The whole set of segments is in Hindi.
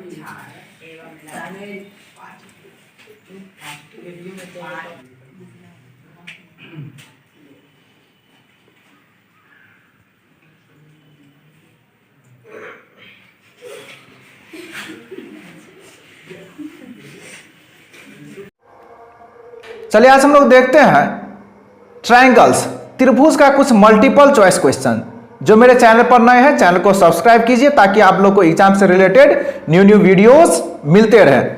चलिए आज हम लोग देखते हैं ट्रायंगल्स, त्रिभुज का कुछ मल्टीपल चॉइस क्वेश्चन। जो मेरे चैनल पर नए हैं, चैनल को सब्सक्राइब कीजिए ताकि आप लोग को एग्जाम से रिलेटेड न्यू वीडियोस मिलते रहें।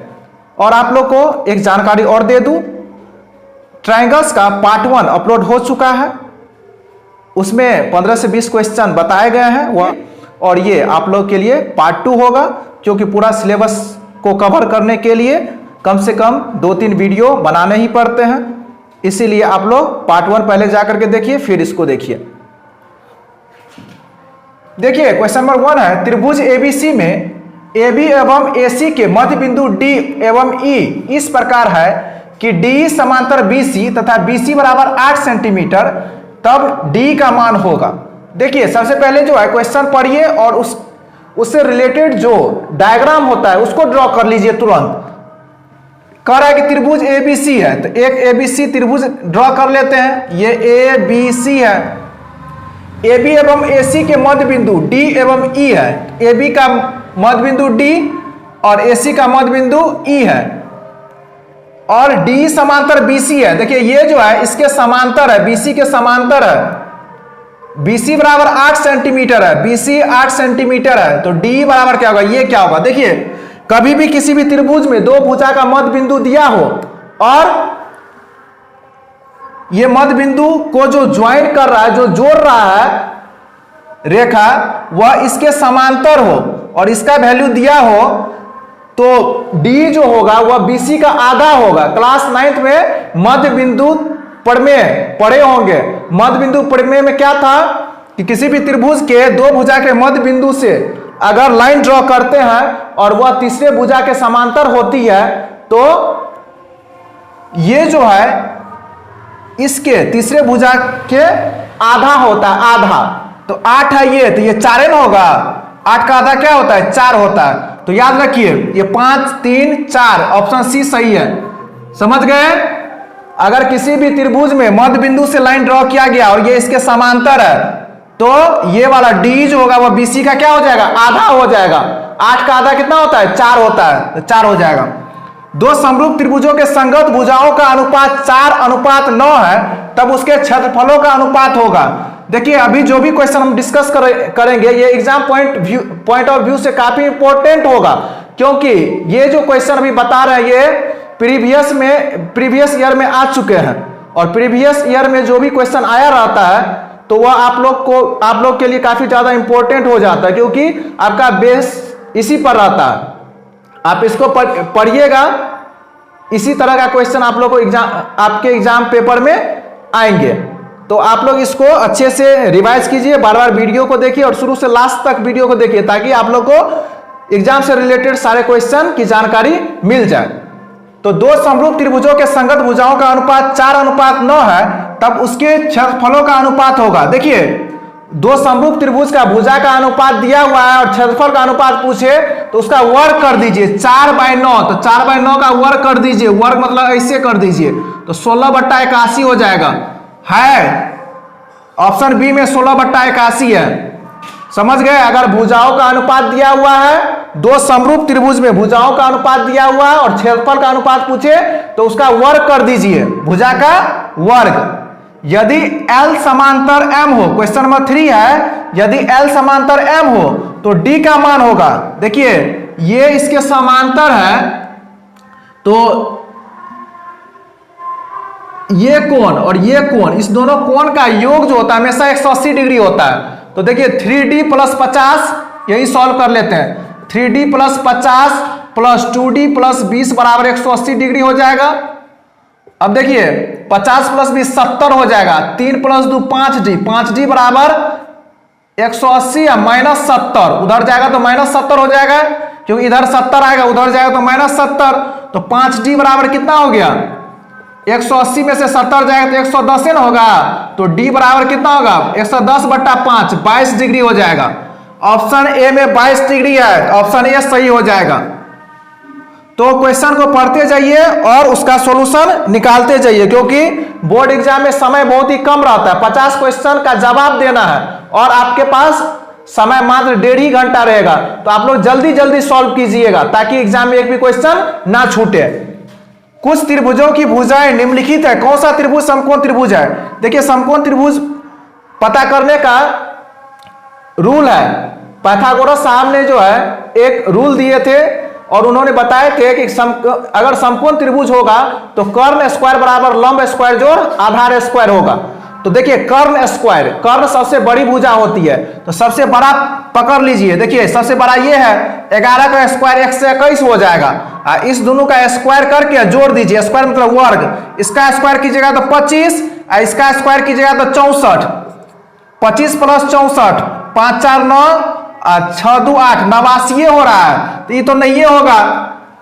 और आप लोग को एक जानकारी और दे दूं, ट्रायंगल्स का पार्ट 1 अपलोड हो चुका है। उसमें 15 से 20 क्वेश्चन बताए गए हैं वह, और ये आप लोग के लिए पार्ट 2 होगा, क्योंकि पूरा सिलेबस को कवर करने के लिए कम से कम 2-3 वीडियो बनाने ही पड़ते हैं। इसीलिए आप लोग पार्ट 1 पहले जाकर के देखिए, फिर इसको देखिए। देखिए क्वेश्चन नंबर 1 है, त्रिभुज एबीसी में AB एवं AC के मध्य बिंदु D एवं E इस प्रकार है कि D समांतर BC तथा BC बराबर 8 सेंटीमीटर, तब D का मान होगा। देखिए सबसे पहले जो है क्वेश्चन पढ़िए और उससे रिलेटेड जो डायग्राम होता है उसको ड्रॉ कर लीजिए तुरंत। कह रहा है कि त्रिभुज ABC है, तो एक ABC त्रिभुज ड्रॉ कर लेते हैं। ये ABC है, AB एवं AC के मध्य बिंदु D एवं E है। AB का मध्य बिंदु D और AC का मध्य बिंदु E है, और D समांतर BC है। देखिए ये जो है इसके समांतर है, BC के समांतर है। BC बराबर 8 सेंटीमीटर है, BC 8 सेंटीमीटर है, तो D बराबर क्या होगा, ये क्या होगा। देखिए कभी भी किसी भी त्रिभुज में दो भुजा का मध्य बिंदु दिया हो और ये मध्य बिंदु को जो ज्वाइन कर रहा है, जो जोड़ रहा है रेखा, वह इसके समांतर हो और इसका वैल्यू दिया हो, तो D जो होगा वह BC का आधा होगा। क्लास 9th में मध्य बिंदु पढ़े होंगे। मध्य बिंदु प्रमेय में क्या था कि किसी भी त्रिभुज के दो भुजा के मध्य बिंदु से अगर लाइन ड्रॉ करते हैं और वह तीसरे भुजा के समांतर होती है, तो ये जो है इसके तीसरे भुजा के आधा होता है, आधा। तो 8 है ये, तो ये 4 ना होगा। 8 का आधा क्या होता है, 4 होता है। तो याद रखिए ये 5, 3, 4 ऑप्शन सी सही है। समझ गए। अगर किसी भी त्रिभुज में मध्य बिंदु से लाइन ड्रॉ किया गया और ये इसके समांतर है, तो ये वाला D जो होगा वह BC का क्या हो जाएगा, आधा हो जाएगा। 8 का आधा कितना होता है, 4 होता है, तो 4 हो जाएगा। दो समरूप त्रिभुजों के संगत भुजाओं का अनुपात 4:9 है, तब उसके क्षेत्रफलों का अनुपात होगा। देखिए अभी जो भी क्वेश्चन हम डिस्कस करेंगे ये एग्जाम पॉइंट ऑफ व्यू से काफी इंपॉर्टेंट होगा, क्योंकि ये जो क्वेश्चन अभी बता रहे हैं ये प्रीवियस ईयर में आ चुके हैं, और प्रीवियस ईयर में जो भी क्वेश्चन आया रहता है तो वह आप लोग के लिए काफी ज्यादा इंपॉर्टेंट हो जाता है, क्योंकि आपका बेस इसी पर रहता है। आप इसको पढ़िएगा, इसी तरह का क्वेश्चन आप लोग को आपके एग्जाम पेपर में आएंगे। तो आप लोग इसको अच्छे से रिवाइज कीजिए, बार बार वीडियो को देखिए और शुरू से लास्ट तक वीडियो को देखिए, ताकि आप लोग को एग्जाम से रिलेटेड सारे क्वेश्चन की जानकारी मिल जाए। तो दो समरूप त्रिभुजों के संगत भुजाओं का अनुपात 4:9 है, तब उसके क्षेत्रफलों का अनुपात होगा। देखिए दो समरूप त्रिभुज का भुजा का अनुपात दिया हुआ है और क्षेत्रफल का अनुपात पूछे तो उसका वर्ग कर दीजिए 4/9। तो 4/9 का वर्ग कर दीजिए, वर्ग मतलब ऐसे कर दीजिए, तो 16/81 हो जाएगा। है ऑप्शन बी में 16/81 है। समझ गए। अगर भुजाओं का अनुपात दिया हुआ है, दो समरूप त्रिभुज में भुजाओं का अनुपात दिया हुआ है और क्षेत्रफल का अनुपात पूछे तो उसका वर्ग कर दीजिए, भुजा का वर्ग। यदि L समांतर M हो, क्वेश्चन नंबर 3 है, यदि L समांतर M हो तो D का मान होगा। देखिए ये इसके समांतर है, तो ये कोण और ये कोण, इस दोनों कोण का योग जो होता है हमेशा 180 डिग्री होता है। तो देखिए 3D + 50, यही सॉल्व कर लेते हैं। 3D + 50 + 2D + 20 बराबर 180 डिग्री हो जाएगा। अब देखिए 50 + 20 70 हो जाएगा। 3 + 2 5D, 5D बराबर 180 या -70, उधर जाएगा तो -70 हो जाएगा, क्योंकि इधर 70 आएगा, उधर जाएगा तो -70। तो 5D बराबर कितना हो गया, 180 में से 70 जाएगा तो 110 ना होगा, तो D बराबर कितना होगा 110/5, 22 डिग्री हो जाएगा। ऑप्शन ए में 22 डिग्री है, ऑप्शन ए सही हो जाएगा। तो क्वेश्चन को पढ़ते जाइए और उसका सॉल्यूशन निकालते जाइए, क्योंकि बोर्ड एग्जाम में समय बहुत ही कम रहता है। 50 क्वेश्चन का जवाब देना है और आपके पास समय मात्र 1.5 घंटा रहेगा। तो आप लोग जल्दी जल्दी सॉल्व कीजिएगा ताकि एग्जाम में एक भी क्वेश्चन ना छूटे। कुछ त्रिभुजों की भुजाएं निम्नलिखित है। कौन सा त्रिभुज समकोण त्रिभुज है? देखिए, समकोण त्रिभुज पता करने का रूल है। पाइथागोरस साहब ने जो है एक रूल दिए थे और उन्होंने बताए थे कि अगर समकोण त्रिभुज होगा तो कर्ण स्क्वायर बराबर लंब स्क्वायर जोड़ आधार स्क्वायर होगा। तो देखिए, कर्ण स्क्वायर, कर्ण सबसे बड़ी भुजा होती है, तो सबसे बड़ा पकड़ लीजिए। देखिए, सबसे बड़ा ये है, 11 का स्क्वायर 121 हो जाएगा। इस दोनों का स्क्वायर करके जोड़ दीजिए, स्क्वायर मतलब वर्ग। इसका स्क्वायर कीजिएगा तो 25, इसका स्क्वायर कीजिएगा तो 64। 25 प्लस 64, 5 4 9, 6 2 8, 89 हो रहा है। तो ये तो नहीं होगा।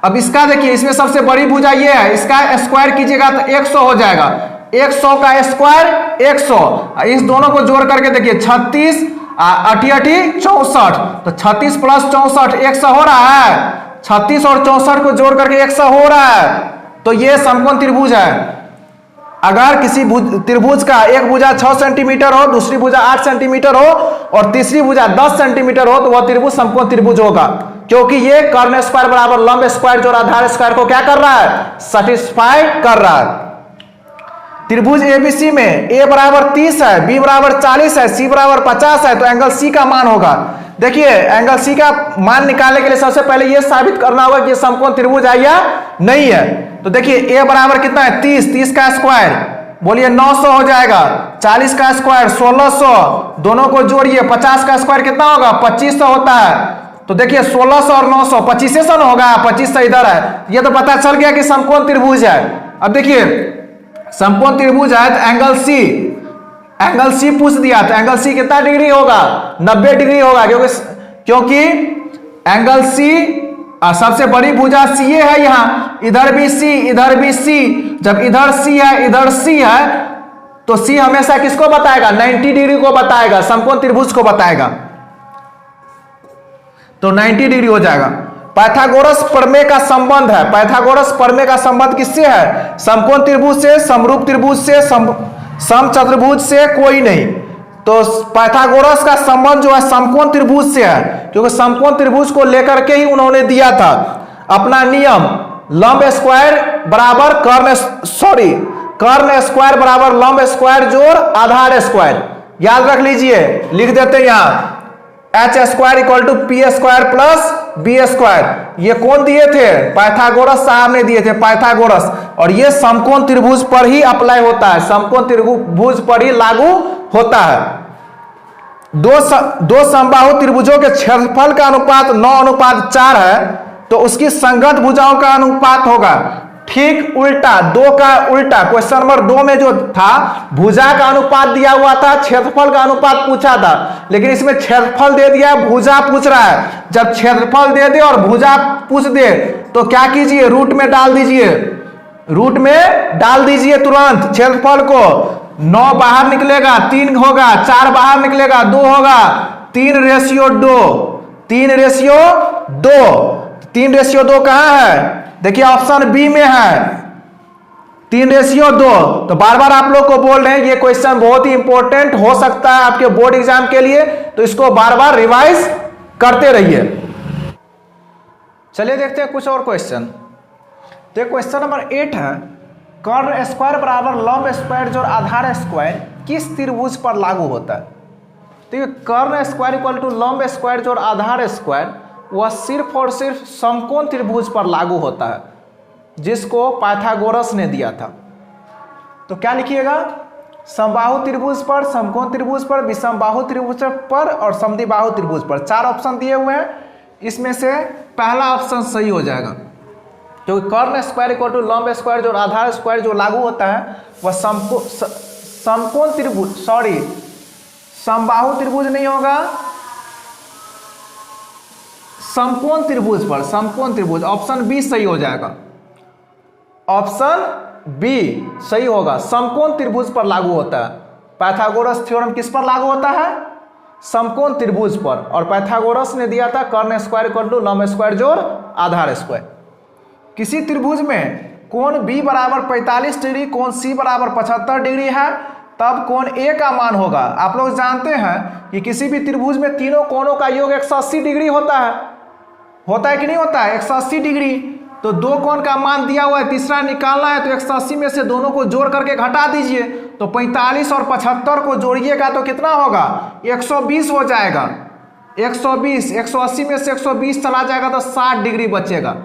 अब इसका देखिए, इसमें सबसे बड़ी भुजा ये है, इसका स्क्वायर कीजिएगा तो 100 हो जाएगा। 100 का स्क्वायर 100, इस दोनों को जोड़ करके देखिए 36 8 8 64, तो 36 प्लस 64 100 हो रहा है। 36 और 64 को जोड़ करके 100 हो रहा है। तो ये समकोण त्रिभुज है। अगर किसी त्रिभुज का एक भुजा 6 सेंटीमीटर हो, दूसरी भुजा 8 सेंटीमीटर हो और तीसरी भुजा 10 सेंटीमीटर हो, तो वह त्रिभुज समकोण त्रिभुज होगा, क्योंकि ये कर्ण स्क्वायर बराबर लंब स्क्वायर जोड़ आधार स्क्वायर को क्या कर रहा है? सेटिस्फाई कर रहा है। त्रिभुज एबीसी में ए बराबर 30 है, बी बराबर 40 है, सी बराबर 50 है, तो एंगल सी का मान होगा। देखिए, एंगल सी का मान निकालने के लिए सबसे पहले यह साबित करना होगा कि समकोण त्रिभुज है या नहीं है। तो देखिए, ए बराबर कितना है? 30, 30 का स्क्वायर बोलिए 900 हो जाएगा। 40 का स्क्वायर 1600, दोनों को जोड़िए, 50 का स्क्वायर कितना होगा? 2500 होता है। तो देखिए, 1600 और 900 2500 ना होगा, 2500 इधर है। ये तो पता चल गया कि समकोण त्रिभुज है। अब देखिए, समकोण त्रिभुज है तो एंगल सी पूछ दिया, तो एंगल सी कितना डिग्री होगा? 90 डिग्री होगा, क्योंकि एंगल सी सबसे बड़ी भुजा सी है। यहाँ इधर भी सी, इधर भी सी। जब इधर सी है, इधर सी है, तो सी हमेशा किसको बताएगा? 90 डिग्री को बताएगा, समकोण त्रिभुज को बताएगा। तो 90 डिग्री हो जाएगा। पाइथागोरस प्रमेय का संबंध है। पाइथागोरस प्रमेय का संबंध किससे है? समकोण त्रिभुज से, समरूप त्रिभुज से, समचतुर्भुज से कोई नहीं। तो पाइथागोरस का संबंध जो है समकोण त्रिभुज से है, क्योंकि समकोण त्रिभुज को लेकर के ही उन्होंने दिया था अपना नियम, लंब स्क्वायर बराबर कर्ण स्क्वायर बराबर लंब स्क्वायर जोड़ आधार स्क्वायर। याद रख लीजिए, लिख देते हैं यहां H square equal to P square plus B square. ये कौन दिए थे? पाइथागोरस साहब ने दिए थे, पाइथागोरस। और ये समकोण त्रिभुज पर ही अप्लाई होता है, समकोण त्रिभुज पर ही लागू होता है। दो समबाहु त्रिभुजों के क्षेत्रफल का अनुपात 9:4 है, तो उसकी संगत भुजाओं का अनुपात होगा ठीक उल्टा, 2 का उल्टा। क्वेश्चन नंबर 2 में जो था भुजा का अनुपात दिया हुआ था, क्षेत्रफल का अनुपात पूछा था, लेकिन इसमें क्षेत्रफल दे दिया, भुजा पूछ रहा है। जब क्षेत्रफल दे दे और भुजा पूछ दे तो क्या कीजिए? रूट में डाल दीजिए, रूट में डाल दीजिए तुरंत क्षेत्रफल को। 9 बाहर निकलेगा 3 होगा, 4 बाहर निकलेगा 2 होगा, 3:2, 3:2। 3:2 कहां है? देखिए, ऑप्शन बी में है 3:2। तो बार बार आप लोग को बोल रहे हैं, ये क्वेश्चन बहुत ही इंपॉर्टेंट हो सकता है आपके बोर्ड एग्जाम के लिए, तो इसको बार बार रिवाइज करते रहिए। चलिए देखते हैं कुछ और क्वेश्चन। तो क्वेश्चन नंबर 8 है, कर्ण स्क्वायर बराबर लंब स्क्वायर जोड़ आधार स्क्वायर किस त्रिभुज पर लागू होता है? तो कर्ण स्क्वायर इक्वल टू लंब स्क्वायर जोड़ आधार स्क्वायर वह सिर्फ और सिर्फ समकोण त्रिभुज पर लागू होता है, जिसको पाइथागोरस ने दिया था। तो क्या लिखिएगा? समबाहु त्रिभुज पर, समकोण त्रिभुज पर, विषमबाहु त्रिभुज पर और समद्विबाहु त्रिभुज पर। 4 ऑप्शन दिए हुए हैं, इसमें से पहला ऑप्शन सही हो जाएगा, क्योंकि कर्ण स्क्वायर इक्वल टू लंब स्क्वायर जो आधार स्क्वायर जो लागू होता है वह समकोण त्रिभुज, सॉरी समबाहु त्रिभुज नहीं होगा, समकोण त्रिभुज पर, समकोण त्रिभुज। ऑप्शन बी सही हो जाएगा, ऑप्शन बी सही होगा, समकोण त्रिभुज पर लागू होता है। पाइथागोरस थ्योरम किस पर लागू होता है? समकोण त्रिभुज पर, और पाइथागोरस ने दिया था कर्ण स्क्वायर इक्वल टू लंब स्क्वायर जोड़ आधार स्क्वायर। किसी त्रिभुज में कोण B बराबर 45 डिग्री, कोण C बराबर 75 डिग्री है, तब कोण A का मान होगा। आप लोग जानते हैं कि किसी भी त्रिभुज में तीनों कोणों का योग 180 डिग्री होता है कि नहीं होता है, 180 डिग्री। तो दो कोण का मान दिया हुआ है, तीसरा निकालना है, तो 180 में से दोनों को जोड़ करके घटा दीजिए, तो 45 और 75 को जोड़िएगा तो कितना होगा, 120 हो जाएगा। 120, 180 में से 120 चला जाएगा तो 60 डिग्री बचेगा।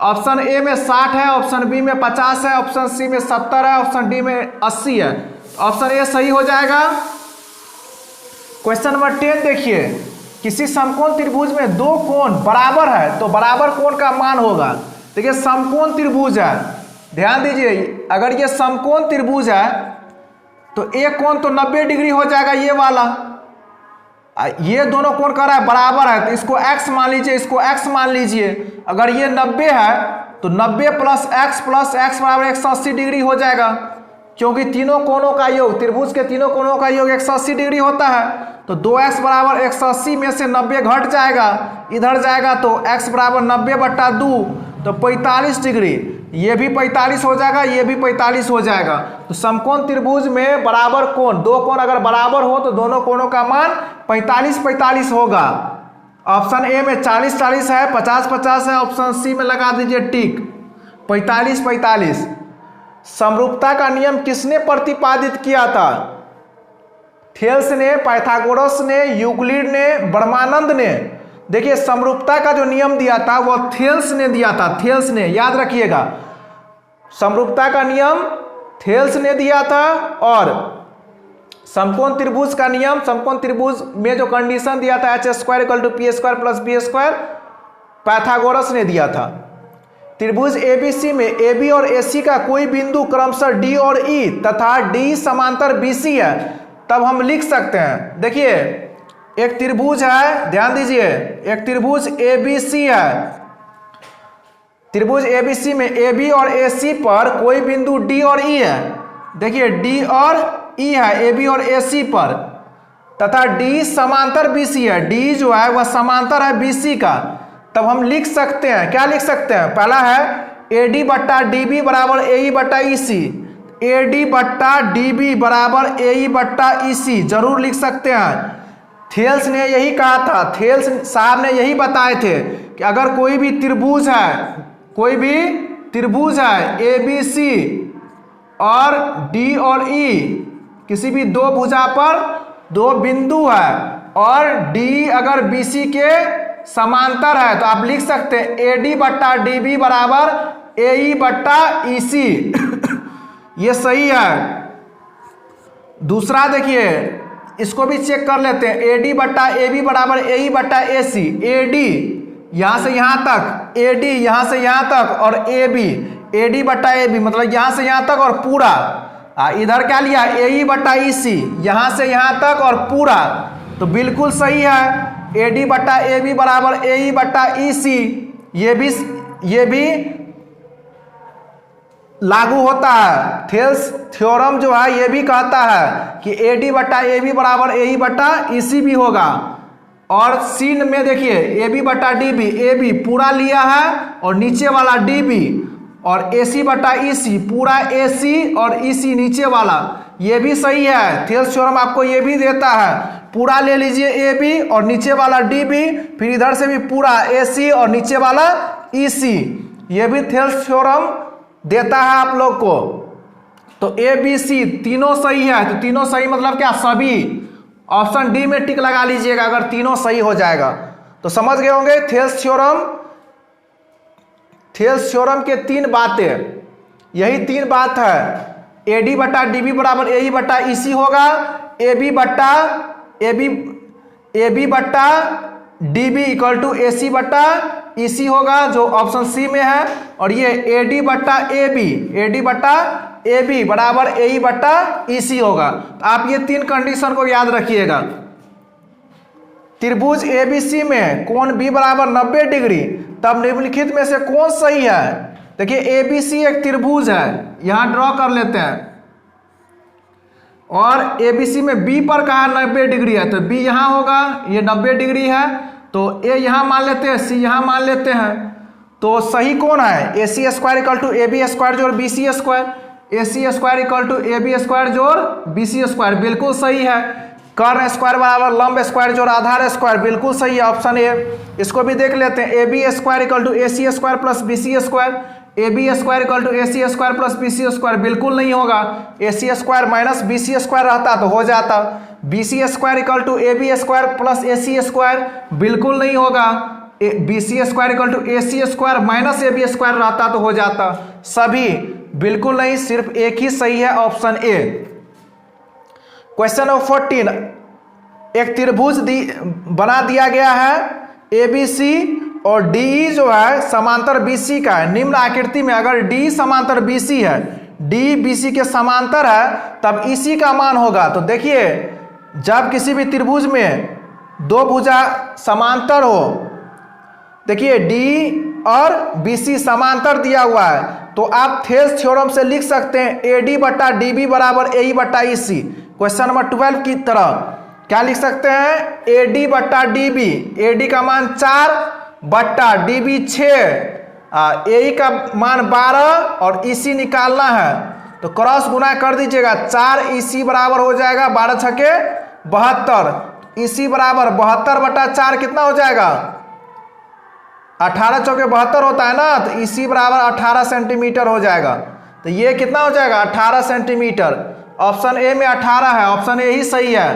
ऑप्शन ए में 60 है, ऑप्शन बी में 50 है, ऑप्शन सी में 70 है, ऑप्शन डी में 80 है। ऑप्शन ए सही हो जाएगा। क्वेश्चन नंबर 10 देखिए, किसी समकोण त्रिभुज में दो कोण बराबर है तो बराबर कोण का मान होगा। देखिए समकोण त्रिभुज है, ध्यान दीजिए, अगर ये समकोण त्रिभुज है तो एक कोण तो 90 डिग्री हो जाएगा ये वाला, ये दोनों कोण कर रहा है बराबर है, तो इसको x मान लीजिए, इसको x मान लीजिए। अगर ये 90 है तो 90 प्लस x बराबर 180 डिग्री हो जाएगा, क्योंकि तीनों कोणों का योग, त्रिभुज के तीनों कोणों का योग 180 डिग्री होता है। तो 2x बराबर 180 में से 90 घट जाएगा, इधर जाएगा तो x बराबर 90/2, तो 45 डिग्री। ये भी 45 हो जाएगा, ये भी 45 हो जाएगा। तो समकोण त्रिभुज में बराबर कोण, दो कोण अगर बराबर हो तो दोनों कोणों का मान 45-45 होगा। ऑप्शन ए में 40-40 है, 50-50 है, ऑप्शन सी में लगा दीजिए टिक, 45-45। समरूपता का नियम किसने प्रतिपादित किया था? थेल्स ने, पाइथागोरस ने, यूक्लिड ने, ब्रह्मानंद ने। देखिए समरूपता का जो नियम दिया था वह थेल्स ने दिया था, थेल्स ने, याद रखिएगा, समरूपता का नियम थेल्स ने दिया था। और समकोण त्रिभुज का नियम, समकोण त्रिभुज में जो कंडीशन दिया था h² = p² + b², पाइथागोरस ने दिया था। त्रिभुज ABC में AB और AC का कोई बिंदु क्रमशः D और E तथा D समांतर BC है, तब हम लिख सकते हैं। देखिए एक त्रिभुज है, ध्यान दीजिए, एक त्रिभुज ABC है, त्रिभुज ABC में AB और AC पर कोई बिंदु D और E है। देखिए D और E है AB और AC पर, तथा D समांतर BC है, D जो है वह समांतर है BC का। तब हम लिख सकते हैं, क्या लिख सकते हैं? पहला है AD/DB बराबर AE/EC, AD/DB बराबर AE/EC जरूर लिख सकते हैं। थेल्स ने यही कहा था, थेल्स साहब ने यही बताए थे कि अगर कोई भी त्रिभुज है, कोई भी त्रिभुज है ABC और D और E, किसी भी दो भुजा पर दो बिंदु है और D अगर BC के समांतर है, तो आप लिख सकते हैं AD/DB बराबर AE/EC। ये सही है। दूसरा देखिए, इसको भी चेक कर लेते हैं, AD/AB बराबर AE/AC। AD यहां से यहां तक, AD यहां से यहां तक, और AB, AD/AB मतलब यहां से यहां तक और पूरा। इधर क्या लिया, AE/EC, यहां से यहां तक और पूरा, तो बिल्कुल सही है। AD/AB बराबर AE/EC, ये भी लागू होता है। थेल्स थ्योरम जो है ये भी कहता है कि AD/AB बराबर AE/EC भी होगा। और सीन में देखिए AB/DB, AB पूरा लिया है और नीचे वाला DB, और AC/EC पूरा AC और EC नीचे वाला, ये भी सही है। थेल्स थ्योरम आपको ये भी देता है, पूरा ले लीजिए AB और नीचे वाला DB, फिर इधर से भी पूरा AC और नीचे वाला EC, ये भी थेल्स थ्योरम देता है आप लोग को। तो ABC तीनों सही है, तो तीनों सही मतलब क्या, सभी। ऑप्शन डी में टिक लगा लीजिएगा अगर तीनों सही हो जाएगा। तो समझ गए होंगे थेल्स थ्योरम के तीन बातें, यही तीन बात है। AD/DB बराबर AE/EC होगा, AB/DB = AC/EC होगा जो ऑप्शन सी में है, और ये AD/AB बराबर AE/EC होगा। तो आप ये तीन कंडीशन को याद रखिएगा। त्रिभुज ABC में कोण B बराबर 90 डिग्री, तब निम्नलिखित में से कौन सही है? देखिए ABC एक त्रिभुज है, यहां ड्रॉ कर लेते हैं, और ए बी सी में बी पर कहा 90 डिग्री है, तो बी यहाँ होगा, ये 90 डिग्री है, तो ए यहाँ मान लेते हैं, सी यहाँ मान लेते हैं। तो सही कौन है? A C square equal to A B square जोड़ B C square, A C square equal to A B square जोड़ बी सी स्क्वायर, बिल्कुल सही है। कर्ण स्क्वायर बराबर लंब स्क्वायर जोड़ आधार स्क्वायर, बिल्कुल सही है ऑप्शन ए। इसको भी देख लेते हैं, A B square equal to A C square plus B C square, A B square equal to A C square plus B C square, बिल्कुल नहीं होगा। A C square minus B C square रहता तो हो जाता। B C square equal to A B square plus A C square, बिल्कुल नहीं होगा। B C square equal to A C square minus A B square रहता तो हो जाता। सभी बिल्कुल नहीं, सिर्फ एक ही सही है, ऑप्शन ए। क्वेश्चन नंबर 14, एक त्रिभुज बना दिया गया है, ए बी सी और डी जो है समांतर बी सी का है। निम्न आकृति में अगर डी समांतर बी सी है, डी बी सी के समांतर है, तब इसी का मान होगा। तो देखिए, जब किसी भी त्रिभुज में दो भुजा समांतर हो, देखिए डी और बी सी समांतर दिया हुआ है, तो आप थेल्स थ्योरम से लिख सकते हैं ए डी बटा डी बी बराबर ए ई बटा ई सी। क्वेश्चन नंबर 12 की तरह क्या लिख सकते हैं? ए डी बटा डी बी, ए डी का मान 4 बट्टा डी बी 6, ए ई का मान 12 और ई सी निकालना है, तो क्रॉस गुना कर दीजिएगा। 4 ई सी बराबर हो जाएगा 12 छके 72, ई सी बराबर 72 बटा 4 कितना हो जाएगा? 18 चौके 72 होता है ना, तो ई सी बराबर 18 सेंटीमीटर हो जाएगा। तो ये कितना हो जाएगा? 18 सेंटीमीटर। ऑप्शन ए में 18 है, ऑप्शन ए ही सही है।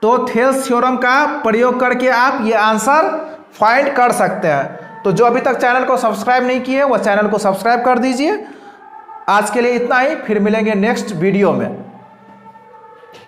तो थेल्स थ्योरम का प्रयोग करके आप ये आंसर फाइंड कर सकते हैं। तो जो अभी तक चैनल को सब्सक्राइब नहीं किए, वह चैनल को सब्सक्राइब कर दीजिए। आज के लिए इतना ही, फिर मिलेंगे नेक्स्ट वीडियो में।